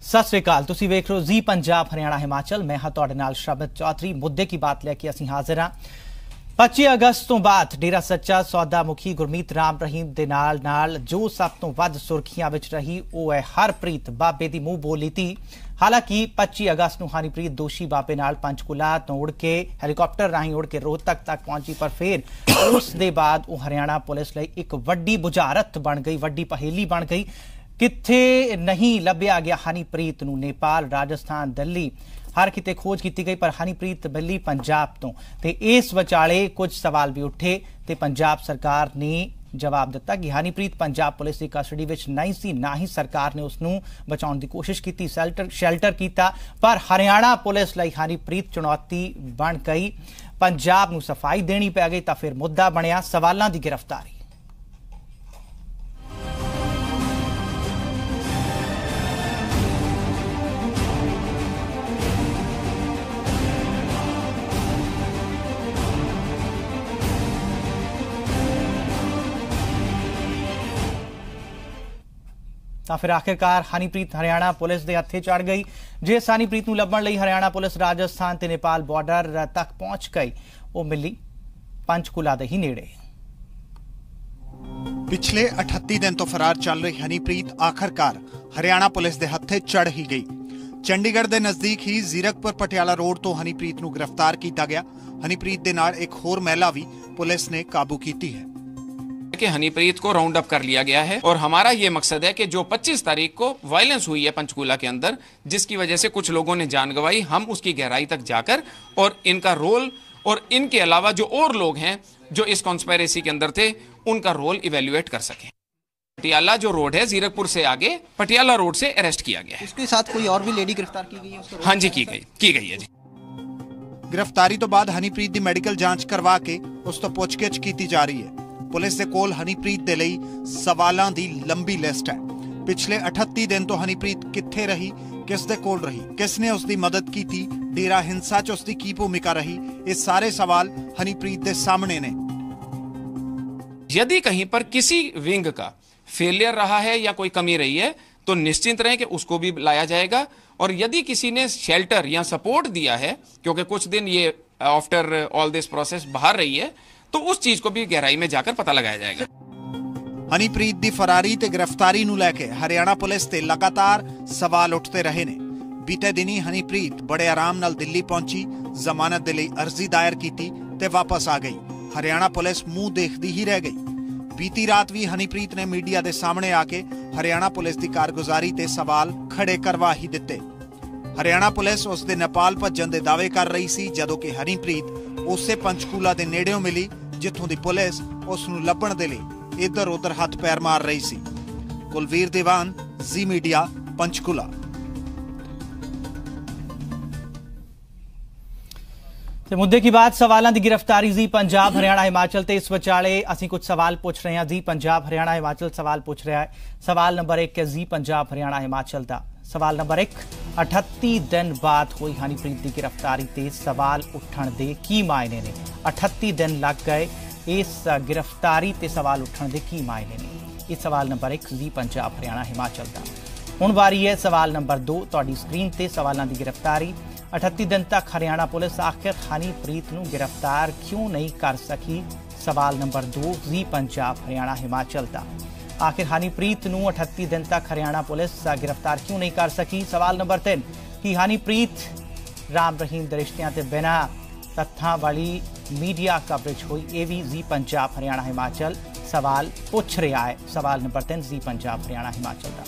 सत श्री अकाल, तुसीं वेख रहे हो जी पंजाब हरियाणा हिमाचल। मैं हाँ तुहाडे नाल शरबत चौधरी। मुद्दे की बात लैके असीं हाजिर हाँ। 25 अगस्त तो बाद डेरा सच्चा सौदा मुखी गुरमीत राम रहीम दे नाल जो सब तो वध सुर्खियां विच रही वो है हरप्रीत बाबे दी मूंह बोली थी। हालांकि 25 अगस्त नूं हनीप्रीत दोषी बाबे नाल पंचकूला तो उड़ के हैलीकॉप्टर राही उड़ के रोहतक तक पहुंची, पर फिर उस दे बाद वो हरियाणा पुलिस लई एक वड्डी बुझारत बन गई, वड्डी पहेली बन गई। किथे नहीं लभ्या गया हनीप्रीत नूं। नेपाल, राजस्थान, दिल्ली हर किते खोज की गई, पर हनीप्रीत मिली पंजाब तो। ते इस विचाले कुछ सवाल भी उठे ते पंजाब सरकार ने जवाब दिता कि हनीप्रीत पंजाब पुलिस की कस्टडी विच नहीं सी, ना ही सरकार ने उसनूं बचाउण दी कोशिश की, शैल्टर कीता। पर हरियाणा पुलिस लई हनीप्रीत चुनौती बन गई। पंजाब नूं सफाई देनी पै गई, तां फिर मुद्दा बनिया सवालां दी गिरफ्तारी। फिर आखिरकार हनीप्रीत हरियाणा पुलिस के हत्थे चढ़ गई। जिस हनीप्रीत नूं लभण लई हरियाणा पुलिस राजस्थान ते नेपाल बॉर्डर तक पहुंच गई, वो मिली पंचकूला दे ही नेड़े। पिछले 38 दिन तो फरार चल रही हनीप्रीत आखिरकार हरियाणा पुलिस के हत्थे चढ़ ही गई। चंडीगढ़ के नजदीक ही जीरकपुर पटियाला रोड तो हनीप्रीत नूं गिरफ्तार किया गया। हनीप्रीत दे नाल एक होर महिला भी पुलिस ने काबू की है कि हनीप्रीत को राउंड अप कर लिया गया है और हमारा ये मकसद है कि जो 25 तारीख को वायलेंस हुई है पंचकूला के अंदर, जिसकी वजह से कुछ लोगों ने जान गंवाई, हम उसकी गहराई तक जाकर और इनका रोल और इनके अलावा जो और लोग हैं जो इस कॉन्स्पिरेसी के अंदर थे उनका रोल इवेल्युएट कर सकें। पटियाला जो रोड है जीरकपुर से आगे पटियाला रोड से अरेस्ट किया गया है। इसके साथ कोई और भी लेडी गिरफ्तार की गई है? हाँ जी, की गई है जी। गिरफ्तारी तो बाद हनीप्रीत की मेडिकल जांच करवा के उस तो पुछगिछ की जा रही है। पुलिस के कोल हनीप्रीत दे लई सवालों की लंबी लिस्ट है। पिछले 38 दिन तो हनीप्रीत किथे रही, किस दे कोल रही, किसने उसकी मदद की थी, डेरा हिंसा च उसकी की भूमिका रही, ये सारे सवाल हनीप्रीत के सामने ने। यदि कहीं पर किसी विंग का फेलियर रहा है या कोई कमी रही है तो निश्चिंत रहें कि उसको भी लाया जाएगा। और यदि किसी ने शेल्टर या सपोर्ट दिया है, क्योंकि कुछ दिन ये आफ्टर ऑल दिस प्रोसेस बाहर रही है, तो उस चीज को भी गहराई में जाकर पता लगाया जाएगा। हनीप्रीत की फरारी ते गिरफ्तारी नूं लैके हरियाणा पुलिस ते लगातार सवाल उठते रहे ने। बीते दिनी हनीप्रीत बड़े आराम नाल दिल्ली पहुंची, जमानत दे लई अर्जी दायर कीती ते वापस आ गई। हरियाणा पुलिस मुंह देखदी ही रह गई। बीती रात भी हनीप्रीत ने मीडिया के सामने आके हरियाणा पुलिस की कारगुजारी ते सवाल खड़े करवा ही दिते। हरियाणा पुलिस उसके नेपाल भज्जण दे दावे कर रही सी, जदों कि हनीप्रीत उसे पंचकूला दे नेड़ेों मिली जिथों दी पुलिस उसनूं लभण दे लई इधर उधर हाथ पैर मार रही सी। कुलवीर दीवान, जी मीडिया, पंचकूला। मुद्दे की बात सवालों की गिरफ्तारी जी पंजाब हरियाणा हिमाचल ते इस विचाले असीं कुछ सवाल पूछ रहे हैं। जी पंजाब हरियाणा हिमाचल सवाल पूछ रहा है। सवाल नंबर 1 है जी पंजाब हरियाणा हिमाचल का। सवाल नंबर 1, 38 दिन बाद हुई हनीप्रीत की गिरफ्तारी ते सवाल उठण दे की मायने ने? 38 दिन लग गए इस गिरफ्तारी ते सवाल उठण दे की मायने ने? ये सवाल नंबर 1 जी पंजाब हरियाणा हिमाचल का। हुण वारी है सवाल नंबर 2 तुहाडी स्क्रीन ते सवालों की गिरफ्तारी। 38 दिन तक हरियाणा पुलिस आखिर हनीप्रीत नूं गिरफ्तार क्यों नहीं कर सकी? सवाल नंबर 2 जी पंजाब हरियाणा हिमाचल का। आखिर हनीप्रीत नूं 38 दिन तक हरियाणा पुलिस गिरफ्तार क्यों नहीं कर सकी? सवाल नंबर 3 कि हनीप्रीत राम रहीम दे रिश्तियां ते बिना तत्थां वाली मीडिया कवरेज हुई? ये भी जी पंजाब हरियाणा हिमाचल सवाल पूछ रहा है। सवाल नंबर 3 जी पंजाब हरियाणा हिमाचल का।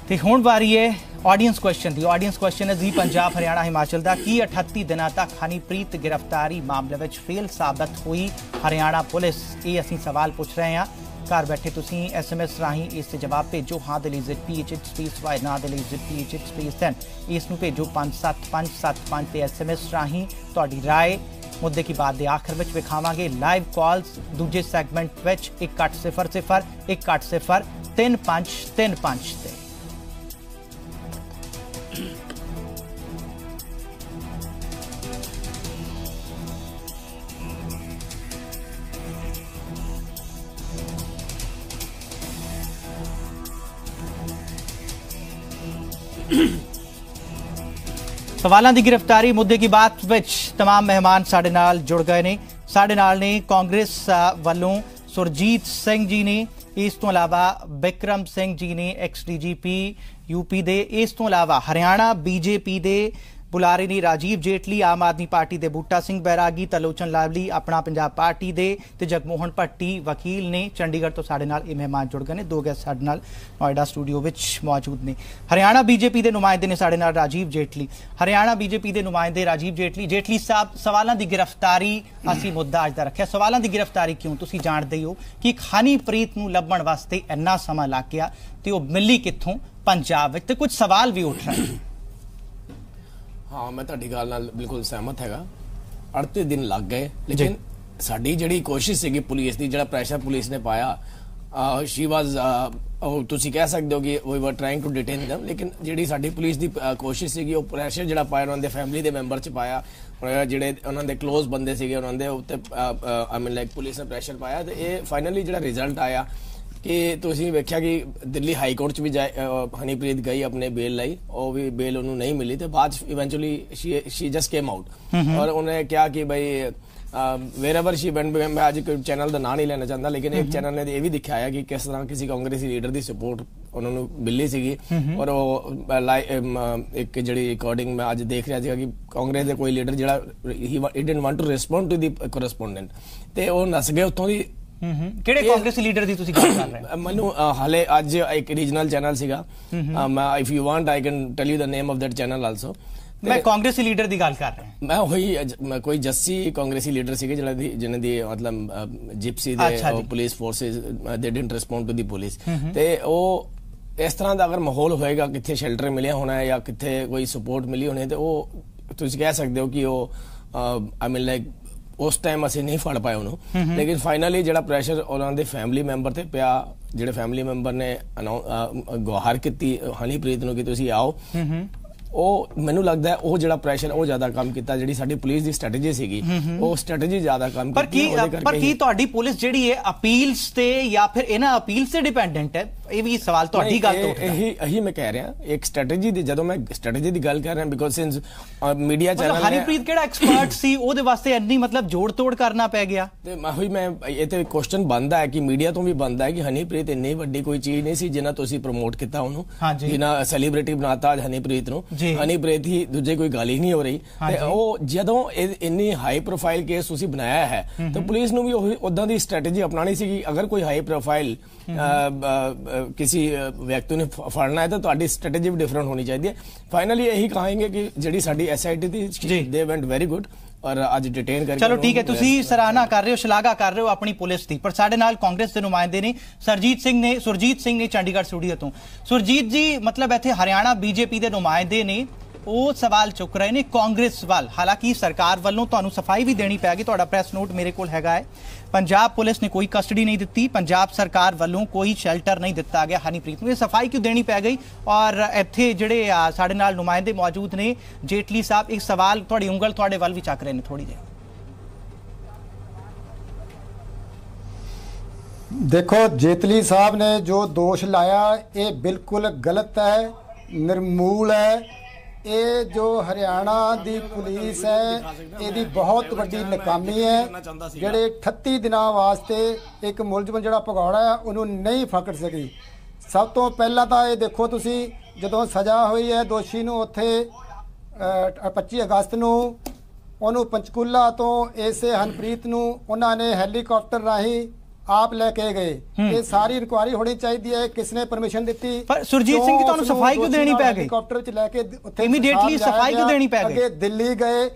तो हुण वारी है ऑडियंस क्वेश्चन दी। ऑडियंस क्वेश्चन है जी पंजाब हरियाणा हिमाचल का कि 38 दिनों तक हनीप्रीत गिरफ्तारी मामले में फेल साबित हुई हरियाणा पुलिस? ये असीं सवाल पूछ रहे हैं। घर बैठे तुसीं SMS राही इस जवाब भेजो। हाँ दे लई ZPH स्पेस Y, ना दे लई ZPH स्पेस N। इसनूं भेजो 57575 ते SMS राही तुहाडी राय। मुद्दे की बात दे आखिर विच विखावांगे लाइव कॉल्स दूजे सैगमेंट विच 1800 1800 3535 ते। ਸਵਾਲਾਂ ਦੀ ਗ੍ਰਿਫਤਾਰੀ ਮੁੱਦੇ ਕੀ ਬਾਤ ਵਿੱਚ तमाम ਮਹਿਮਾਨ ਸਾਡੇ ਨਾਲ ਜੁੜ ਗਏ ਨੇ। ਸਾਡੇ ਨਾਲ ਨੇ ਕਾਂਗਰਸ ਵੱਲੋਂ ਸੁਰਜੀਤ ਸਿੰਘ ਜੀ ਨੇ, ਇਸ ਤੋਂ ਇਲਾਵਾ ਬਿਕਰਮ ਸਿੰਘ ਜੀ ਨੇ XDGP यूपी ਦੇ, ਇਸ ਤੋਂ ਇਲਾਵਾ ਹਰਿਆਣਾ BJP ਦੇ बुलारे ने राजीव जेटली, आम आदमी पार्टी के बूटा सिंह बैरागी, तलोचन लावली अपना पंजाब पार्टी दे, ते जगमोहन भट्टी वकील ने चंडीगढ़ तो साडे नाल ये मेहमान जुड़ गए ने। दो गैस्ट साडे नाल नोएडा स्टूडियो विच मौजूद ने। हरियाणा BJP के नुमाइंदे ने साडे नाल राजीव जेटली। हरियाणा BJP के नुमाइंदे राजीव जेटली साहब, सवालों की गिरफ्तारी असी मुद्दा अज दा रखिया। सवालों की गिरफ्तारी क्यों? तुसीं जाणदे हो कि हनीप्रीत नूं लभण वास्ते इन्ना समा लग गया ते ओह मिली कित्थों पंजाब विच, ते कुछ सवाल भी उठ रहे। हाँ, मैं तुहाडी गल नाल बिल्कुल सहमत हैगा। 38 दिन लग गए, लेकिन साडी जिहड़ी कोशिश सीगी पुलिस दी, जिहड़ा प्रैशर पुलिस ने पाया, शी वाज तुसीं कह सकदे हो कि we were trying to detain them, लेकिन जिहड़ी साडी पुलिस दी कोशिश सीगी, वो प्रैशर जिहड़ा पाया उन्हां दे फैमिली दे मैंबर च पाया, जिहड़े उन्हां दे क्लोज बंदे सीगे उन्हां दे उत्ते आई मीन लाइक पुलिस ने प्रैशर पाया, ते ये फाइनली जिहड़ा रिजल्ट आया कि तुसीं वेख्या कि दिल्ली हाई कोर्ट च भी जाए हनीप्रीत गई अपने बेल लाई, और भी बेल उन्होंने नहीं मिली, तो बाद eventually she just came out. और उन्हें क्या कि भाई वेर एवर शी वेंट, मैं आज चैनल का नाम नहीं लेना चाहता, लेकिन एक चैनल ने ये भी दिखाया कि किस तरह किसी कांग्रेसी लीडर की सपोर्ट उन्होंने मिली सी, और एक जी रिकॉर्डिंग मैं आज देख रहा था कि कांग्रेस के कोई लीडर जो he didn't want to respond to the correspondent, तो वह नस गए उत्थों दी। ਕਿਹੜੇ ਕਾਂਗਰਸੀ ਲੀਡਰ ਦੀ ਤੁਸੀਂ ਗੱਲ ਕਰ ਰਹੇ ਹੋ? ਮੈਨੂੰ ਹਾਲੇ ਅੱਜ ਇੱਕ ਰੀਜਨਲ ਚੈਨਲ ਸੀਗਾ, ਮੈਂ if you want I can tell you the name of that channel also. ਮੈਂ ਕਾਂਗਰਸੀ ਲੀਡਰ ਦੀ ਗੱਲ ਕਰ ਰਿਹਾ। ਮੈਂ ਉਹੀ ਕੋਈ ਜੱਸੀ ਕਾਂਗਰਸੀ ਲੀਡਰ ਸੀਗੇ ਜਿਹਨਾਂ ਦੀ ਮਤਲਬ ਜਿਪਸੀ ਦੇ ਪੁਲਿਸ ਫੋਰਸਿਸ ਦੇ didn't respond to the police, ਤੇ ਉਹ ਇਸ ਤਰ੍ਹਾਂ ਦਾ ਅਗਰ ਮਾਹੌਲ ਹੋਏਗਾ, ਕਿੱਥੇ ਸ਼ੈਲਟਰ ਮਿਲਿਆ ਹੋਣਾ ਹੈ ਜਾਂ ਕਿੱਥੇ ਕੋਈ ਸਪੋਰਟ ਮਿਲੀ ਹੋਣੀ, ਤੇ ਉਹ ਤੁਸੀਂ ਕਹਿ ਸਕਦੇ ਹੋ ਕਿ ਉਹ ਆਈ ਮੀਨ ਲਾਈਕ उस टाइम असीं नहीं फड़ पाए उन्होंने, लेकिन फाइनली जिहड़ा प्रैशर उन्होंने फैमिली मैंबर ते पिया, जिहड़े फैमिली मैंबर ने गुहार की हनीप्रीत नूं कि तुसीं आओ, ਉਹ ਮੈਨੂੰ ਲੱਗਦਾ ਹੈ ਉਹ ਜਿਹੜਾ ਪ੍ਰੈਸ਼ਰ ਉਹ ਜ਼ਿਆਦਾ ਕੰਮ ਕੀਤਾ, ਜਿਹੜੀ ਸਾਡੀ ਪੁਲਿਸ ਦੀ ਸਟ੍ਰੈਟਜੀ ਸੀਗੀ ਉਹ ਸਟ੍ਰੈਟਜੀ ਜ਼ਿਆਦਾ ਕੰਮ ਕੀਤੀ। ਪਰ ਕੀ ਤੁਹਾਡੀ ਪੁਲਿਸ ਜਿਹੜੀ ਹੈ ਅਪੀਲਸ ਤੇ ਜਾਂ ਫਿਰ ਇਹਨਾਂ ਅਪੀਲਸ ਤੇ ਡਿਪੈਂਡੈਂਟ ਹੈ? ਇਹ ਵੀ ਸਵਾਲ ਤੁਹਾਡੀ ਗੱਲ ਤੋਂ ਇਹੀ ਮੈਂ ਕਹਿ ਰਿਹਾ, ਇੱਕ ਸਟ੍ਰੈਟਜੀ ਦੀ, ਜਦੋਂ ਮੈਂ ਸਟ੍ਰੈਟਜੀ ਦੀ ਗੱਲ ਕਰ ਰਿਹਾ, because since media channel Honeypreet ਕਿਹੜਾ ਐਕਸਪਰਟ ਸੀ, ਉਹਦੇ ਵਾਸਤੇ ਇੰਨੀ ਮਤਲਬ ਜੋੜ ਤੋੜ ਕਰਨਾ ਪੈ ਗਿਆ। ਤੇ ਮੈਂ ਇਹ ਤੇ ਕੁਐਸਚਨ ਬਣਦਾ ਹੈ ਕਿ ਮੀਡੀਆ ਤੋਂ ਵੀ ਬਣਦਾ ਹੈ ਕਿ ਹਨੀਪ੍ਰੀਤ ਇੰਨੀ ਵੱਡੀ ਕੋਈ ਚੀਜ਼ ਨਹੀਂ ਸੀ ਜਿੰਨਾ ਤੁਸੀਂ ਪ੍ਰਮੋਟ ਕੀਤਾ ਉਹਨੂੰ, ਜਿੰਨਾ ਸੈਲੀਬ੍ਰਿਟੀ ਬਣਾਤਾ ਅੱਜ ਹਨੀਪ੍ਰੀਤ ਨੂੰ। ਹਨੀਪ੍ਰੀਤ ਹੀ ਦੂਜੇ ਕੋਈ ਗੱਲ ਹੀ ਨਹੀਂ ਹੋ ਰਹੀ, ਤੇ ਉਹ ਜਦੋਂ ਇੰਨੀ ਹਾਈ ਪ੍ਰੋਫਾਈਲ ਕੇਸ ਤੁਸੀਂ ਬਣਾਇਆ ਹੈ ਤਾਂ ਪੁਲਿਸ ਨੂੰ ਵੀ ਉਦਾਂ ਦੀ ਸਟ੍ਰੈਟਜੀ ਅਪਣਾਣੀ ਸੀਗੀ। ਅਗਰ ਕੋਈ ਹਾਈ ਪ੍ਰੋਫਾਈਲ किसी व्यक्ति ने फड़ना है तो ਤੁਹਾਡੀ स्ट्रेटजी भी डिफरेंट होनी चाहिए। फाइनली यही कहेंगे कि ਜਿਹੜੀ ਸਾਡੀ SIT थी दे वेंट वेरी गुड और ਅੱਜ डिटेन करके। चलो ठीक है, ਤੁਸੀਂ ਸਰਾਹਨਾ ਕਰ ਰਹੇ ਹੋ, ਸ਼ਲਾਘਾ ਕਰ ਰਹੇ ਹੋ ਆਪਣੀ ਪੁਲਿਸ ਦੀ, ਪਰ ਸਾਡੇ ਨਾਲ ਕਾਂਗਰਸ ਦੇ ਨੁਮਾਇੰਦੇ ਨੇ ਸੁਰਜੀਤ ਸਿੰਘ ਨੇ ਚੰਡੀਗੜ੍ਹ ਸਟੂਡੀਓ ਤੋਂ। ਸੁਰਜੀਤ ਜੀ, ਮਤਲਬ ਇੱਥੇ ਹਰਿਆਣਾ BJP ਦੇ ਨੁਮਾਇੰਦੇ ਨੇ ਉਹ ਸਵਾਲ ਚੁੱਕ ਰਹੇ ਨੇ ਕਾਂਗਰਸ ਵੱਲ, ਹਾਲਾਂਕਿ ਸਰਕਾਰ ਵੱਲੋਂ ਤੁਹਾਨੂੰ ਸਫਾਈ ਵੀ ਦੇਣੀ ਪੈਗੀ। ਤੁਹਾਡਾ ਪ੍ਰੈਸ ਨੋਟ ਮੇਰੇ ਕੋਲ ਹੈਗਾ ਹੈ। पंजाब पुलिस ने कोई कस्टडी नहीं दी, पंजाब सरकार वालों कोई शेल्टर नहीं दिता गया हनीप्रीत को, ये सफाई क्यों देनी पै गई? और इत्थे जिहड़े साडे नाल नुमाइंदे मौजूद ने, जेटली साहब, एक सवाल तुहाडी उंगल तुहाडे वल भी चक रहे हैं थोड़ी देर। देखो, जेटली साहब ने जो दोष लाया ये बिल्कुल गलत है, निर्मूल है। ये जो हरियाणा दी पुलिस है ये बहुत वड्डी नाकामी है, जिहड़े 38 दिनों वास्ते एक मुलजम जिहड़ा भगौड़ा है उन्होंने नहीं फकड़ सकी। सब तो पहला तो ये देखो तुसी, जदों सज़ा हुई है दोषी नूं उत्थे 25 अगस्त नूं उन्होंने पंचकूला तो इस हनप्रीत नूं उन्होंने हैलीकॉप्टर राही आप लेके गए। ये सारी इंक्वायरी होनी चाहिए है, किसने परमिशन दी? पर सुरजीत सिंह की तो सफाई क्यों देनी पै गई? हेलीकॉप्टर च लेके इमीडिएटली सफाई क्यों देनी पै गई? दिल्ली गए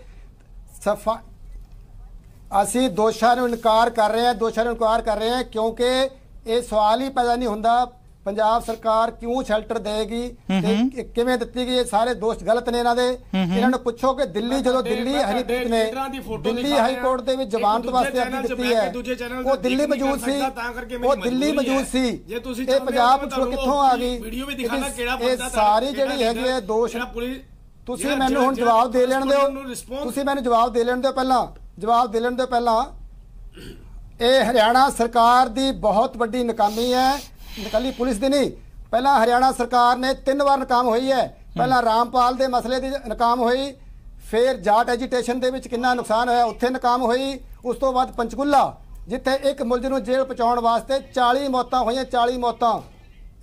सफा असी दोषां नूं इनकार कर रहे हैं क्योंकि ये सवाल ही पैदा नहीं हुंदा पंजाब सरकार क्यों शेल्टर देगी ते किवें दित्ती गई। सारे दोष गलत ने इन्हां दे। इन्हां नूं पुछो कि दिल्ली जदों दिल्ली हनीप्रीत ने दिल्ली हाई कोर्ट दे विच जमानत वास्ते अर्जी दित्ती है, वो दिल्ली मौजूद सी, ये पंजाब कित्थों आ गई? ये सारी जिहड़ी हैगी है दोष। तुसीं मैनूं हुण जवाब दे लैण दिओ, तुसीं मैनूं जवाब दे लैण दिओ पहला। ये हरियाणा सरकार दी बहुत वड्डी नाकामी है, निकली पुलिस दी नहीं। पहला हरियाणा सरकार ने 3 बार नाकाम हुई है, ਪਹਿਲਾਂ ਰਾਮਪਾਲ ਦੇ ਮਸਲੇ ਦੀ ਨਾਕਾਮ ਹੋਈ, ਫਿਰ ਜਾਟ ਐਜੀਟੇਸ਼ਨ ਦੇ ਵਿੱਚ ਕਿੰਨਾ ਨੁਕਸਾਨ ਹੋਇਆ ਉੱਥੇ ਨਾਕਾਮ ਹੋਈ। ਉਸ ਤੋਂ ਬਾਅਦ ਪੰਚਕੂਲਾ ਜਿੱਥੇ ਇੱਕ ਮੁਲਜ਼ਮ ਨੂੰ ਜੇਲ੍ਹ ਪਹੁੰਚਾਉਣ ਵਾਸਤੇ 40 ਮੌਤਾਂ ਹੋਈਆਂ, 40 ਮੌਤਾਂ।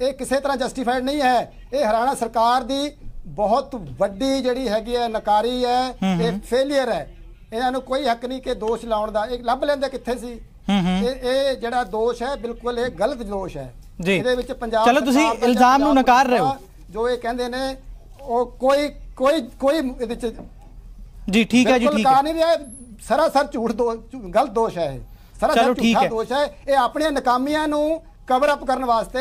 ਇਹ ਕਿਸੇ ਤਰ੍ਹਾਂ ਜਸਟੀਫਾਈਡ ਨਹੀਂ ਹੈ। ਇਹ ਹਰਿਆਣਾ ਸਰਕਾਰ ਦੀ ਬਹੁਤ ਵੱਡੀ ਜਿਹੜੀ ਹੈਗੀ ਹੈ ਨਕਾਰੀ ਹੈ, ਇਹ ਫੇਲੀਅਰ ਹੈ। ਇਹਨਾਂ ਨੂੰ ਕੋਈ ਹੱਕ ਨਹੀਂ ਕਿ ਦੋਸ਼ ਲਾਉਣ ਦਾ। ਇਹ ਲੱਭ ਲੈਂਦੇ ਕਿੱਥੇ ਸੀ। ਇਹ ਜਿਹੜਾ ਦੋਸ਼ ਹੈ ਬਿਲਕੁਲ ਇਹ ਗਲਤ ਦੋਸ਼ ਹੈ ਜੀ। ਇਹਦੇ ਵਿੱਚ ਪੰਜਾਬ ਚਲੋ ਤੁਸੀਂ ਇਲਜ਼ਾਮ ਨੂੰ ਨਕਾਰ ਰਹੇ ਹੋ ਜੋ ਇਹ ਕਹਿੰਦੇ ਨੇ ਉਹ ਕੋਈ ਇਹਦੇ ਵਿੱਚ ਜੀ ਠੀਕ ਹੈ ਜੀ, ਠੀਕ ਹੈ, ਨਹੀਂ ਰਿਹਾ। ਸਰਾਸਰ ਝੂਠ ਗਲਤ ਦੋਸ਼ ਹੈ। ਇਹ ਸਰਾਸਰ ਝੂਠਾ ਦੋਸ਼ ਹੈ। ਇਹ ਆਪਣੀਆਂ ਨਾਕਾਮੀਆਂ ਨੂੰ ਕਵਰ ਅਪ ਕਰਨ ਵਾਸਤੇ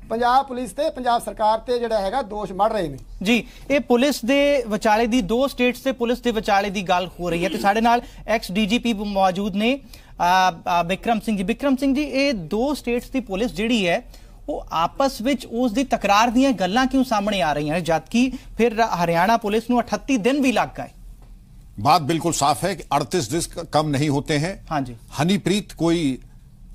ਪੰਜਾਬ ਪੁਲਿਸ ਤੇ ਪੰਜਾਬ ਸਰਕਾਰ ਤੇ ਜਿਹੜਾ ਹੈਗਾ ਦੋਸ਼ ਮੜ ਰਹੇ ਨੇ ਜੀ। ਇਹ ਪੁਲਿਸ ਦੇ ਵਿਚਾਲੇ ਦੀ, ਦੋ ਸਟੇਟਸ ਤੇ ਪੁਲਿਸ ਦੇ ਵਿਚਾਲੇ ਦੀ ਗੱਲ ਹੋ ਰਹੀ ਹੈ ਤੇ ਸਾਡੇ ਨਾਲ ਐਕਸ ਡੀਜੀਪੀ ਮੌਜੂਦ ਨੇ ਬਿਕਰਮ ਸਿੰਘ ਜੀ। ਬਿਕਰਮ ਸਿੰਘ ਜੀ, ਇਹ ਦੋ ਸਟੇਟਸ ਦੀ ਪੁਲਿਸ ਜਿਹੜੀ ਹੈ ਉਹ ਆਪਸ ਵਿੱਚ ਉਸ ਦੀ ਤਕਰਾਰ ਦੀਆਂ ਗੱਲਾਂ ਕਿਉਂ ਸਾਹਮਣੇ ਆ ਰਹੀਆਂ ਜਦਕਿ ਫਿਰ हरियाणा पुलिस ਨੂੰ 38 दिन भी लग गए। बात बिल्कुल साफ है कि 38 दिन कम नहीं होते हैं। हाँ जी। हनीप्रीत कोई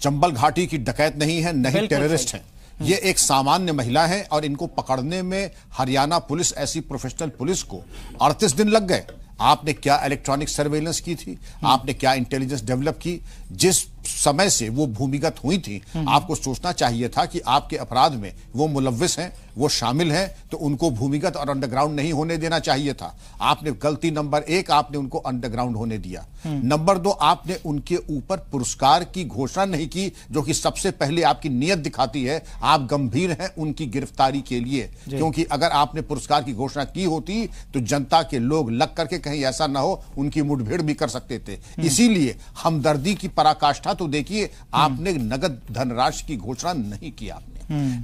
चंबल घाटी की डकैत नहीं है, नहीं टेररिस्ट है। ये एक सामान्य महिला है और इनको पकड़ने में हरियाणा पुलिस, ऐसी प्रोफेशनल पुलिस को 38 दिन लग गए। आपने क्या इलेक्ट्रॉनिक सर्वेलेंस की थी, आपने क्या इंटेलिजेंस डेवलप की, जिस समय से वो भूमिगत हुई थी आपको सोचना चाहिए था कि आपके अपराध में वो मुलव्विस हैं, वो शामिल हैं, तो उनको भूमिगत और अंडरग्राउंड नहीं होने देना चाहिए था। आपने गलती नंबर 1, आपने उनको अंडरग्राउंड होने दिया। नंबर 2, आपने उनके ऊपर पुरस्कार की घोषणा नहीं की, जो कि सबसे पहले आपकी नीयत दिखाती है। आप गंभीर हैं उनकी गिरफ्तारी के लिए, क्योंकि अगर आपने पुरस्कार की घोषणा की होती तो जनता के लोग लग करके कहीं ऐसा ना हो उनकी मुठभेड़ भी कर सकते थे। इसीलिए हमदर्दी की पराकाष्ठा तो देखिए, आपने नगद धनराशि की घोषणा नहीं की आपने।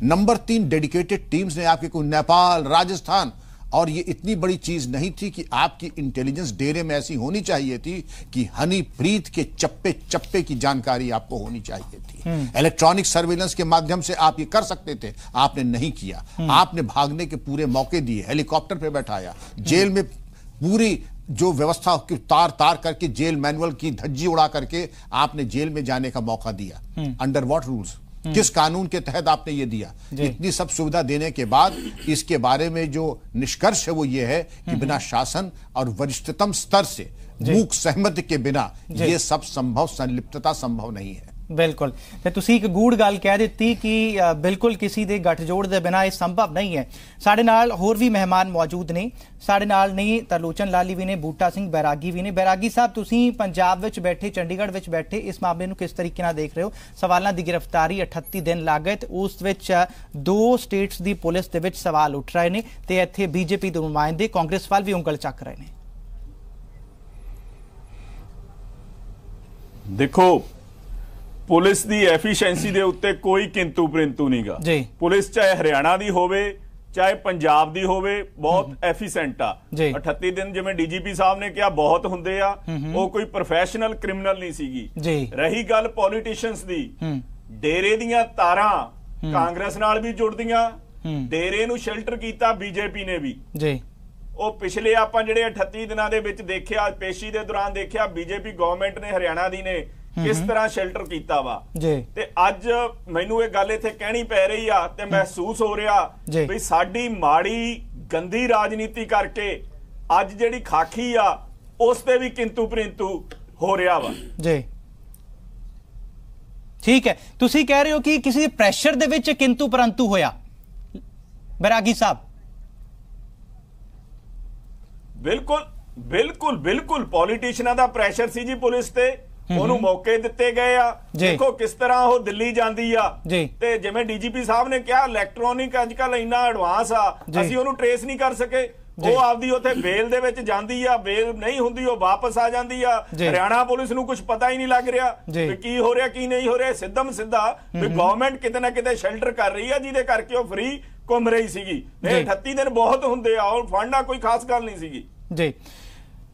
नंबर 3, डेडिकेटेड टीम्स ने आपके कोई नेपाल, राजस्थान, और ये इतनी बड़ी चीज नहीं थी कि आपकी इंटेलिजेंस डेरे में ऐसी होनी चाहिए थी कि हनीप्रीत के चप्पे चप्पे की जानकारी आपको होनी चाहिए थी। इलेक्ट्रॉनिक सर्वेलेंस के माध्यम से आप ये कर सकते थे, आपने नहीं किया। आपने भागने के पूरे मौके दिए, हेलीकॉप्टर पे बैठाया, जेल में पूरी जो व्यवस्था तार तार करके जेल मैनुअल की धज्जी उड़ा करके आपने जेल में जाने का मौका दिया। अंडर व्हाट रूल्स, किस कानून के तहत आपने ये दिया? इतनी सब सुविधा देने के बाद इसके बारे में जो निष्कर्ष है वो ये है कि बिना शासन और वरिष्ठतम स्तर से मूक सहमति के बिना ये सब संभव, संलिप्तता संभव नहीं है। बिल्कुल, ਤੇ ਤੁਸੀਂ ਇੱਕ ਗੂੜ ਗੱਲ ਕਹਿ ਦਿੱਤੀ ਕਿ ਬਿਲਕੁਲ ਕਿਸੇ ਦੇ ਗੱਠਜੋੜ ਦੇ ਬਿਨਾ ਇਹ ਸੰਭਵ ਨਹੀਂ ਹੈ। ਸਾਡੇ ਨਾਲ ਹੋਰ ਵੀ ਮਹਿਮਾਨ ਮੌਜੂਦ ਨੇ। ਸਾਡੇ ਨਾਲ ਨੇ ਤਰਲੋਚਨ ਲਾਲੀ ਵੀ ਨੇ, ਬੂਟਾ ਸਿੰਘ ਬੈਰਾਗੀ ਵੀ ਨੇ। ਬੈਰਾਗੀ ਸਾਹਿਬ, ਤੁਸੀਂ ਪੰਜਾਬ ਵਿੱਚ ਬੈਠੇ, ਚੰਡੀਗੜ੍ਹ ਵਿੱਚ ਬੈਠੇ, ਇਸ ਮਾਮਲੇ ਨੂੰ ਕਿਸ ਤਰੀਕੇ ਨਾਲ ਦੇਖ ਰਹੇ ਹੋ? ਸਵਾਲਾਂ ਦੀ ਗ੍ਰਿਫਤਾਰੀ 38 ਦਿਨ ਲੱਗ ਗਏ ਤੇ ਉਸ ਵਿੱਚ ਦੋ ਸਟੇਟਸ ਦੀ ਪੁਲਿਸ ਦੇ ਵਿੱਚ ਸਵਾਲ ਉੱਠ ਰਹੇ ਨੇ ਤੇ ਇੱਥੇ ਬੀਜੇਪੀ ਦੇ ਨੁਮਾਇੰਦੇ ਕਾਂਗਰਸ ਵੱਲ ਵੀ ਉਂਗਲ ਚੱਕ ਰਹੇ ਨੇ। ਦੇਖੋ, ਪੁਲਿਸ ਦੀ ਐਫੀਸ਼ੀਐਂਸੀ ਦੇ ਉੱਤੇ ਕੋਈ ਕਿੰਤੂ ਪਰੰਤੂ ਨਹੀਂਗਾ। ਪੁਲਿਸ ਚਾਹੇ ਹਰਿਆਣਾ ਦੀ ਹੋਵੇ ਚਾਹੇ ਪੰਜਾਬ ਦੀ ਹੋਵੇ, ਬਹੁਤ ਐਫੀਸ਼ੀਐਂਟ ਆ। 38 ਦਿਨ ਜਿਵੇਂ ਡੀਜੀਪੀ ਸਾਹਿਬ ਨੇ ਕਿਹਾ ਬਹੁਤ ਹੁੰਦੇ ਆ, ਉਹ ਕੋਈ ਪ੍ਰੋਫੈਸ਼ਨਲ ਕ੍ਰਿਮੀਨਲ ਨਹੀਂ ਸੀਗੀ। ਰਹੀ ਗੱਲ ਪੋਲੀਟੀਸ਼ੀਅਨਸ ਦੀ, ਡੇਰੇ ਦੀਆਂ ਤਾਰਾਂ ਕਾਂਗਰਸ ਨਾਲ ਵੀ ਜੁੜਦੀਆਂ, ਡੇਰੇ ਨੂੰ ਸ਼ੈਲਟਰ ਕੀਤਾ ਬੀਜੇਪੀ ਨੇ ਵੀ। ਉਹ ਪਿਛਲੇ ਆਪਾਂ ਜਿਹੜੇ 38 ਦਿਨਾਂ ਦੇ ਵਿੱਚ ਦੇਖਿਆ, ਪੇਸ਼ੀ ਦੇ ਦੌਰਾਨ ਦੇਖਿਆ, ਬੀਜੇਪੀ ਗਵਰਨਮੈਂਟ ਨੇ ਹਰਿਆਣਾ ਦੀ ਨੇ ਕਿਸ ਤਰ੍ਹਾਂ ਸ਼ੈਲਟਰ ਕੀਤਾ ਵਾ। ਤੇ ਅੱਜ ਮੈਨੂੰ ਇਹ ਗੱਲ ਇੱਥੇ ਕਹਿਣੀ ਪੈ ਰਹੀ ਆ ਤੇ ਮਹਿਸੂਸ ਹੋ ਰਿਹਾ ਵੀ ਸਾਡੀ ਮਾੜੀ ਗੰਦੀ ਰਾਜਨੀਤੀ ਕਰਕੇ ਅੱਜ ਜਿਹੜੀ ਖਾਕੀ ਆ ਉਸ ਤੇ ਵੀ ਕਿੰਤੂ ਪਰੰਤੂ ਹੋ ਰਿਹਾ ਵਾ। ਜੀ ਠੀਕ ਹੈ, ਤੁਸੀਂ ਕਹਿ ਰਹੇ ਹੋ ਕਿ ਕਿਸੇ ਪ੍ਰੈਸ਼ਰ ਦੇ ਵਿੱਚ ਕਿੰਤੂ ਪਰੰਤੂ ਹੋਇਆ। ਬੈਰਾਗੀ ਸਾਹਿਬ, ਬਿਲਕੁਲ ਬਿਲਕੁਲ ਬਿਲਕੁਲ ਪੋਲੀਟੀਸ਼ੀਅਨਾਂ ਦਾ ਪ੍ਰੈਸ਼ਰ ਸੀ ਜੀ ਪੁਲਿਸ ਤੇ, ਉਹਨੂੰ ਮੌਕੇ ਦਿੱਤੇ ਗਏ ਆ। ਦੇਖੋ ਕਿਸ ਤਰ੍ਹਾਂ ਉਹ ਦਿੱਲੀ ਜਾਂਦੀ ਆ ਤੇ ਜਿਵੇਂ ਡੀਜੀਪੀ ਸਾਹਿਬ ਨੇ ਕਿਹਾ ਇਲੈਕਟ੍ਰੋਨਿਕ ਅੱਜ ਕੱਲ ਇੰਨਾ ਐਡਵਾਂਸ ਆ, ਅਸੀਂ ਉਹਨੂੰ ਟ੍ਰੇਸ ਨਹੀਂ ਕਰ ਸਕੇ। ਉਹ ਆਪਦੀ ਉੱਥੇ ਬੇਲ ਦੇ ਵਿੱਚ ਜਾਂਦੀ ਆ, ਬੇਲ ਨਹੀਂ ਹੁੰਦੀ ਉਹ ਵਾਪਸ ਆ ਜਾਂਦੀ ਆ। ਹਰਿਆਣਾ ਪੁਲਿਸ ਨੂੰ ਕੁਝ ਪਤਾ ਹੀ ਨਹੀਂ ਲੱਗ ਰਿਹਾ ਵੀ ਕੀ ਹੋ ਰਿਹਾ ਕੀ ਨਹੀਂ ਹੋ ਰਿਹਾ। ਸਿੱਧਮ ਸਿੱਧਾ ਵੀ ਗਵਰਨਮੈਂਟ ਕਿਤੇ ਨਾ ਕਿਤੇ ਸ਼ੈਲਟਰ ਕਰ ਰਹੀ ਆ ਜਿਹਦੇ ਕਰਕੇ ਉਹ ਫ੍ਰੀ ਘੁੰਮ ਰਹੀ ਸੀਗੀ। 38 ਦਿਨ ਬਹੁਤ ਹੁੰਦੇ ਆ, ਉਹ ਫੜਨਾ ਕੋਈ ਖਾਸ ਗੱਲ ਨਹੀਂ ਸੀਗੀ। ਜੀ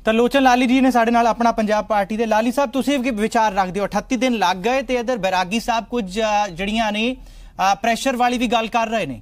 ਤਰਲੋਚਨ ਲਾਲੀ ਜੀ ਨੇ ਸਾਡੇ ਨਾਲ ਆਪਣਾ ਪੰਜਾਬ ਪਾਰਟੀ ਦੇ। ਲਾਲੀ ਸਾਹਿਬ, ਤੁਸੀਂ ਵੀ ਵਿਚਾਰ ਰੱਖਦੇ ਹੋ 38 ਦਿਨ ਲੱਗ ਗਏ ਤੇ ਇਧਰ ਬੈਰਾਗੀ ਸਾਹਿਬ ਕੁਝ ਜਿਹੜੀਆਂ ਨੇ ਪ੍ਰੈਸ਼ਰ ਵਾਲੀ ਵੀ ਗੱਲ ਕਰ ਰਹੇ ਨੇ।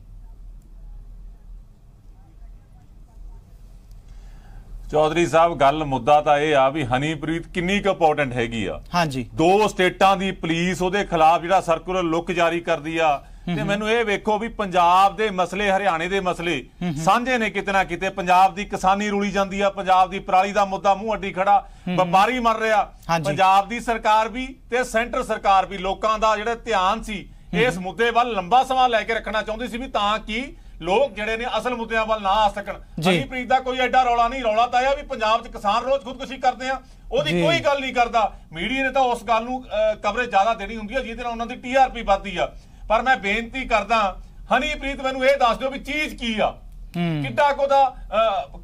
ਚੌਧਰੀ ਸਾਹਿਬ, ਗੱਲ ਮੁੱਦਾ ਤਾਂ ਇਹ ਆ ਵੀ ਹਨੀਪ੍ਰੀਤ ਕਿੰਨੀ ਕੁ ਇੰਪੋਰਟੈਂਟ ਹੈਗੀ ਆ। ਹਾਂਜੀ, ਦੋ ਸਟੇਟਾਂ ਦੀ ਪੁਲਿਸ ਉਹਦੇ ਖਿਲਾਫ ਜਿਹੜਾ ਸਰਕੂਲਰ ਲੁੱਕ ਜਾਰੀ ਕਰਦੀ ਆ, ਤੇ ਮੈਨੂੰ ਇਹ ਵੇਖੋ ਵੀ ਪੰਜਾਬ ਦੇ ਮਸਲੇ ਹਰਿਆਣੇ ਦੇ ਮਸਲੇ ਸਾਂਝੇ ਨੇ ਕਿਤੇ ਨਾ ਕਿਤੇ। ਪੰਜਾਬ ਦੀ ਕਿਸਾਨੀ ਰੁਲੀ ਜਾਂਦੀ ਆ, ਪੰਜਾਬ ਦੀ ਪਰਾਲੀ ਦਾ ਮੁੱਦਾ ਮੂੰਹ ਅੱਡੀ ਖੜਾ, ਵਪਾਰੀ ਮਰ ਰਿਹਾ। ਪੰਜਾਬ ਦੀ ਸਰਕਾਰ ਵੀ ਤੇ ਸੈਂਟਰ ਸਰਕਾਰ ਵੀ ਲੋਕਾਂ ਦਾ ਜਿਹੜਾ ਧਿਆਨ ਸੀ ਇਸ ਮੁੱਦੇ ਵੱਲ ਲੰਬਾ ਸਮਾਂ ਲੈ ਕੇ ਰੱਖਣਾ ਚਾਹੁੰਦੀ ਸੀ, ਵੀ ਤਾਂ ਕਿ ਲੋਕ ਜਿਹੜੇ ਨੇ ਅਸਲ ਮੁੱਦਿਆਂ ਵੱਲ ਨਾ ਆ ਸਕਣ। ਹਨੀਪ੍ਰੀਤ ਦਾ ਕੋਈ ਐਡਾ ਰੌਲਾ ਨਹੀਂ, ਰੌਲਾ ਤਾਂ ਇਹ ਵੀ ਪੰਜਾਬ 'ਚ ਕਿਸਾਨ ਰੋਜ਼ ਖੁਦਕੁਸ਼ੀ ਕਰਦੇ ਆ, ਉਹਦੀ ਕੋਈ ਗੱਲ ਨਹੀਂ ਕਰਦਾ। ਮੀਡੀਆ ਨੇ ਤਾਂ ਉਸ ਗੱਲ ਨੂੰ ਕਵਰੇਜ ਜ਼ਿਆਦਾ ਦੇਣੀ ਹੁੰਦੀ ਹੈ ਜਿਹਦੇ ਨਾਲ ਉਹਨਾਂ ਦੀ TRP ਵੱਧਦੀ ਆ। ਪਰ ਮੈਂ ਬੇਨਤੀ ਕਰਦਾ, ਹਨੀਪ੍ਰੀਤ ਮੈਨੂੰ ਇਹ ਦੱਸ ਦਿਓ ਵੀ ਚੀਜ਼ ਕੀ ਆ, ਕਿੱਡਾ ਕੋ ਦਾ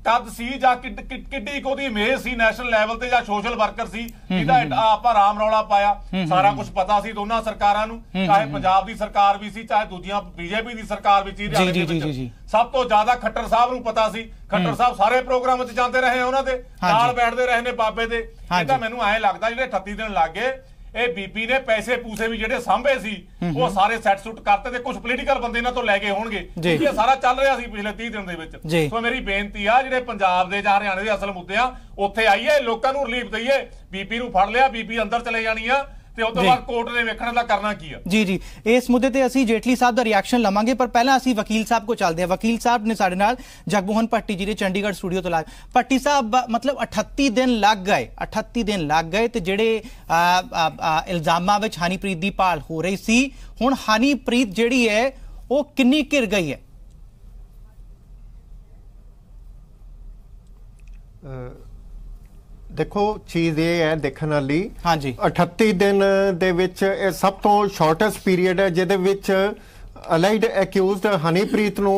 ਕੱਦ ਸੀ ਜਾਂ ਕਿੱਡੀ ਕੋ ਦੀ ਇਮੇਜ ਸੀ ਨੈਸ਼ਨਲ ਲੈਵਲ ਤੇ, ਜਾਂ ਸੋਸ਼ਲ ਵਰਕਰ ਸੀ ਜਿਹਦਾ ਆਪਾਂ ਰਾਮ ਰੌਲਾ ਪਾਇਆ। ਸਾਰਾ ਕੁਝ ਪਤਾ ਸੀ ਦੋਨਾਂ ਸਰਕਾਰਾਂ ਨੂੰ, ਚਾਹੇ ਪੰਜਾਬ ਦੀ ਸਰਕਾਰ ਵੀ ਸੀ, ਚਾਹੇ ਦੂਜੀਆਂ BJP ਦੀ ਸਰਕਾਰ ਵੀ ਸੀ ਹਰਿਆਣੇ ਦੇ ਵਿੱਚ। ਸਭ ਤੋਂ ਜ਼ਿਆਦਾ ਖੱਟਰ ਸਾਹਿਬ ਨੂੰ ਪਤਾ ਸੀ। ਖੱਟਰ ਸਾਹਿਬ ਸਾਰੇ ਪ੍ਰੋਗਰਾਮਾਂ 'ਚ ਜਾਂਦੇ ਰਹੇ, ਉਹਨਾਂ ਦੇ ਨਾਲ ਬੈਠਦੇ ਰਹੇ ਨੇ ਬਾਬੇ ਦੇ। ਇਹ ਤਾਂ ਮੈਨੂੰ ਐਂ ਲੱਗਦਾ ਜਿਹੜੇ 38 ਦਿਨ ਲੱਗ ਗਏ, ਇਹ ਬੀਬੀ ਨੇ ਪੈਸੇ ਪੂਸੇ ਵੀ ਜਿਹੜੇ ਸਾਂਭੇ ਸੀ ਉਹ ਸਾਰੇ ਸੈੱਟ ਸੁੱਟ ਕਰਤੇ ਤੇ ਕੁਝ ਪੋਲੀਟੀਕਲ ਬੰਦੇ ਇਹਨਾਂ ਤੋਂ ਲੈ ਕੇ ਹੋਣਗੇ। ਇਹ ਸਾਰਾ ਚੱਲ ਰਿਹਾ ਸੀ ਪਿਛਲੇ 30 ਦਿਨ ਦੇ ਵਿੱਚ। ਸੋ ਮੇਰੀ ਬੇਨਤੀ ਆ, ਜਿਹੜੇ ਪੰਜਾਬ ਦੇ ਜਾਂ ਹਰਿਆਣੇ ਦੇ ਅਸਲ ਮੁੱਦੇ ਆ ਉੱਥੇ ਆਈਏ, ਲੋਕਾਂ ਨੂੰ ਰਿਲੀਫ ਦਈਏ। ਬੀਬੀ ਨੂੰ ਫੜ ਲਿਆ, ਬੀਬੀ ਅੰਦਰ ਚਲੇ ਜਾਣੀ ਆ ਤੇ ਉਸ ਤੋਂ ਬਾਅਦ ਕੋਰਟ ਨੇ ਵੇਖਣ ਦਾ ਕਰਨਾ ਕੀ ਆ। ਜੀ ਇਸ ਮੁੱਦੇ ਤੇ ਅਸੀਂ ਜੇਟਲੀ ਸਾਹਿਬ ਦਾ ਰਿਐਕਸ਼ਨ ਲਵਾਂਗੇ, ਪਰ ਪਹਿਲਾਂ ਅਸੀਂ ਵਕੀਲ ਸਾਹਿਬ ਕੋ ਚੱਲਦੇ ਹਾਂ। ਵਕੀਲ ਸਾਹਿਬ ਨੇ ਸਾਡੇ ਨਾਲ ਜਗਮੋਹਨ ਭੱਟੀ ਜੀ ਦੇ ਚੰਡੀਗੜ੍ਹ ਸਟੂਡੀਓ ਤੋਂ ਲਾਏ। ਭੱਟੀ ਸਾਹਿਬ, ਮਤਲਬ 38 ਦਿਨ ਲੱਗ ਗਏ, 38 ਦਿਨ ਲੱਗ ਗਏ ਤੇ ਜਿਹੜੇ ਇਲਜ਼ਾਮਾਂ ਵਿੱਚ ਹਨੀਪ੍ਰੀਤ ਦੀ ਭਾਲ ਹੋ ਰਹੀ ਸੀ, ਹੁਣ ਹਨੀਪ੍ਰੀਤ ਜਿਹੜੀ ਹੈ ਉਹ ਕਿੰਨੀ ਘਿਰ ਗਈ ਹੈ? देखो चीज ये है देखने वाली। हाँ जी, 38 दिन ਦੇ ਵਿੱਚ ਇਹ ਸਭ ਤੋਂ ਸ਼ਾਰਟੈਸਟ ਪੀਰੀਅਡ ਹੈ ਜਿਹਦੇ ਵਿੱਚ ਅਲਾਈਡ ਐਕਿਊਜ਼ਡ ਹਨੀਪ੍ਰੀਤ ਨੂੰ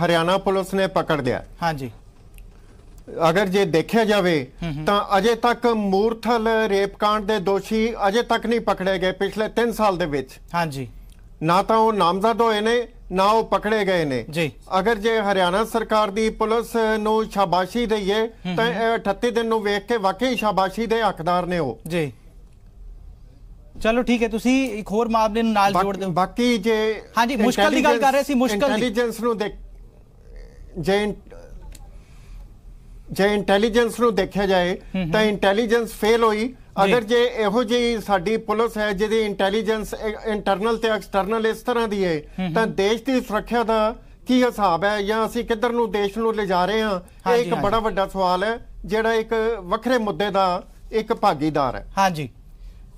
ਹਰਿਆਣਾ ਪੁਲਿਸ ਨੇ ਪਕੜ ਲਿਆ। हाँ जी, ਅਗਰ ਜੇ ਦੇਖਿਆ ਜਾਵੇ ਤਾਂ ਅਜੇ ਤੱਕ ਮੂਰਥਲ ਰੇਪ ਕਾਂਡ ਦੇ ਦੋਸ਼ੀ ਅਜੇ ਤੱਕ ਨਹੀਂ ਪਕੜੇ ਗਏ ਪਿਛਲੇ 3 ਸਾਲ ਦੇ ਵਿੱਚ। हाँ जी, ਨਾ ਤਾਂ ਉਹ ਨਾਮਜ਼ਦ ਹੋਏ ਨੇ ਨਾ ਉਹ ਪਕੜੇ ਗਏ ਨੇ ਜੀ। ਅਗਰ ਜੇ ਹਰਿਆਣਾ ਸਰਕਾਰ ਦੀ ਪੁਲਿਸ ਨੂੰ ਸ਼ਾਬਾਸ਼ੀ ਦਈਏ ਤਾਂ 38 ਦਿਨ ਨੂੰ ਵੇਖ ਕੇ ਵਾਕਈ ਸ਼ਾਬਾਸ਼ੀ ਦੇ ਹੱਕਦਾਰ ਨੇ ਉਹ ਜੀ। ਚਲੋ ਠੀਕ ਹੈ, ਤੁਸੀਂ ਇੱਕ ਹੋਰ ਮਾਮਲੇ ਨੂੰ ਨਾਲ ਜੋੜ ਦਿਓ। ਬਾਕੀ ਜੇ ਹਾਂਜੀ ਮੁਸ਼ਕਲ ਦੀ ਗੱਲ ਕਰ ਰਹੇ ਸੀ, ਮੁਸ਼ਕਲ ਇੰਟੈਲੀਜੈਂਸ ਨੂੰ ਜੇ ਇੰਟੈਲੀਜੈਂਸ ਨੂੰ ਦੇਖਿਆ ਜਾਏ ਤਾਂ ਇੰਟੈਲੀਜੈਂਸ ਫੇਲ ਹੋਈ। ਅਗਰ ਜੇ ਇਹੋ ਜਿਹੀ ਸਾਡੀ ਪੁਲਿਸ ਹੈ ਜਿਹਦੀ ਇੰਟੈਲੀਜੈਂਸ ਇੰਟਰਨਲ ਤੇ ਐਕਸਟਰਨਲ ਇਸ ਤਰ੍ਹਾਂ ਦੀ ਹੈ ਤਾਂ ਦੇਸ਼ ਦੀ ਸੁਰੱਖਿਆ ਦਾ ਕੀ ਹਿਸਾਬ ਹੈ ਜਾਂ ਅਸੀਂ ਕਿੱਧਰ ਨੂੰ ਦੇਸ਼ ਨੂੰ ਲਿਜਾ ਰਹੇ ਹਾਂ? ਇਹ ਇੱਕ ਬੜਾ ਵੱਡਾ ਸਵਾਲ ਹੈ ਜਿਹੜਾ ਇੱਕ ਵੱਖਰੇ ਮੁੱਦੇ ਦਾ ਇੱਕ ਭਾਗੀਦਾਰ ਹੈ। ਹਾਂਜੀ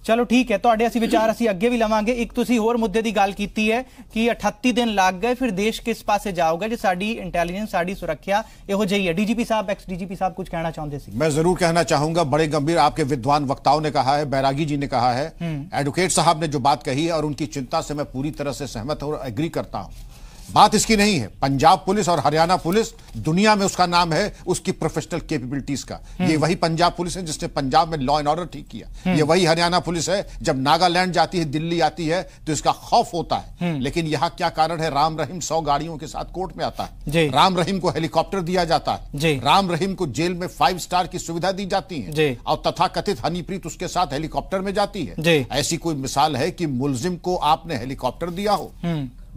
ਚਲੋ ਠੀਕ ਹੈ, ਤੁਹਾਡੇ ਅਸੀਂ ਵਿਚਾਰ ਅਸੀਂ ਅੱਗੇ ਵੀ ਲਵਾਂਗੇ। ਇੱਕ ਤੁਸੀਂ ਹੋਰ ਮੁੱਦੇ ਦੀ ਗੱਲ ਕੀਤੀ ਹੈ ਕਿ 38 ਦਿਨ ਲੱਗ ਗਏ, ਫਿਰ ਦੇਸ਼ ਕਿਸ ਪਾਸੇ ਜਾਊਗਾ ਜੇ ਸਾਡੀ इंटेलिजेंस ਸਾਡੀ सुरक्षा ਇਹੋ ਜਿਹੀ ਹੈ। डीजीपी साहब, एक्स डीजीपी साहब कुछ कहना चाहते थे? मैं जरूर कहना चाहूंगा। बड़े गंभीर आपके विद्वान वक्ताओं ने कहा है, बैरागी जी ने कहा है, एडवोकेट साहब ने जो बात कही है और उनकी चिंता से मैं पूरी तरह से सहमत और एग्री करता हूं। बात इसकी नहीं है, पंजाब पुलिस और हरियाणा पुलिस दुनिया में उसका नाम है उसकी प्रोफेशनल कैपेबिलिटीज का। ये वही पंजाब पुलिस है जिसने पंजाब में लॉ एंड ऑर्डर ठीक किया। ये वही हरियाणा पुलिस है, जब नागालैंड जाती है, दिल्ली आती है तो इसका खौफ होता है। लेकिन यहाँ क्या कारण है? राम रहीम 100 गाड़ियों के साथ कोर्ट में आता है, राम रहीम को हेलीकॉप्टर दिया जाता है, राम रहीम को जेल में 5 स्टार की सुविधा दी जाती है और तथाकथित हनीप्रीत उसके साथ हेलीकॉप्टर में जाती है। ऐसी कोई मिसाल है कि मुलजिम को आपने हेलीकॉप्टर दिया हो?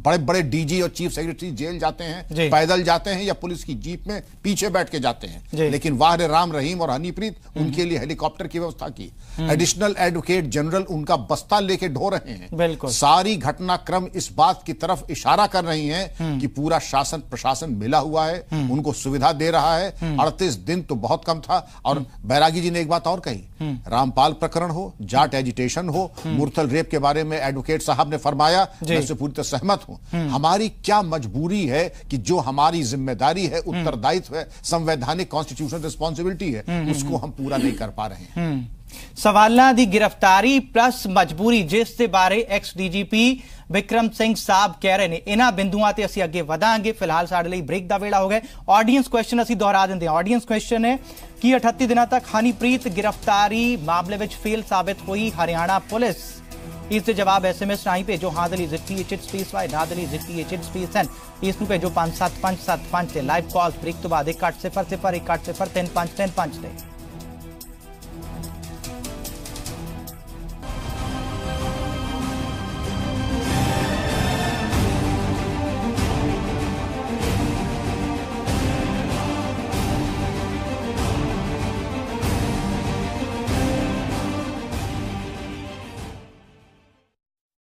बड़े बड़े डीजी और चीफ सेक्रेटरी जेल जाते हैं, पैदल जाते हैं या पुलिस की जीप में पीछे बैठ के जाते हैं। लेकिन वाह रे राम रहीम और हनीप्रीत उनके लिए हेलीकॉप्टर की व्यवस्था की। एडिशनल एडवोकेट जनरल उनका बस्ता लेके ढो रहे हैं। सारी घटनाक्रम इस बात की तरफ इशारा कर रही हैं कि पूरा शासन प्रशासन मिला हुआ है, उनको सुविधा दे रहा है। 38 दिन तो बहुत कम था। और बैरागी जी ने एक बात और कही, रामपाल प्रकरण हो, जाट एजिटेशन हो, मुरथल रेप के बारे में एडवोकेट साहब ने फरमाया, मैं इससे पूरी तरह सहमत हूं। हमारी क्या मजबूरी है कि जो हमारी जिम्मेदारी है, उत्तरदायित्व है, संवैधानिक कॉन्स्टिट्यूशनल रिस्पॉन्सिबिलिटी है, उसको हम पूरा नहीं कर पा रहे हैं। सवालों की गिरफ्तारी प्लस मजबूरी जिस दे बारे एक्स डीजीपी विक्रम सिंह साहब कह रहे हैं, इन्हां बिंदुआं ते असीं अगे वधांगे। फिलहाल साडे लई ब्रेक दा वेला हो गया। ऑडियंस क्वेश्चन असीं दोहरा दिंदे हां। ऑडियंस क्वेश्चन है कि 38 दिनों तक हनीप्रीत गिरफ्तारी मामले में फेल साबित हुई हरियाणा पुलिस? इसके जवाब SMS राही भेजो। हाँ दली ZTH स्पेस वाई ना दली ZTH स्पेस एन इसनूं भेजो 575575 ते लाइव कॉल ब्रेक तो बाद 1800 1 803 5 3 5 ते।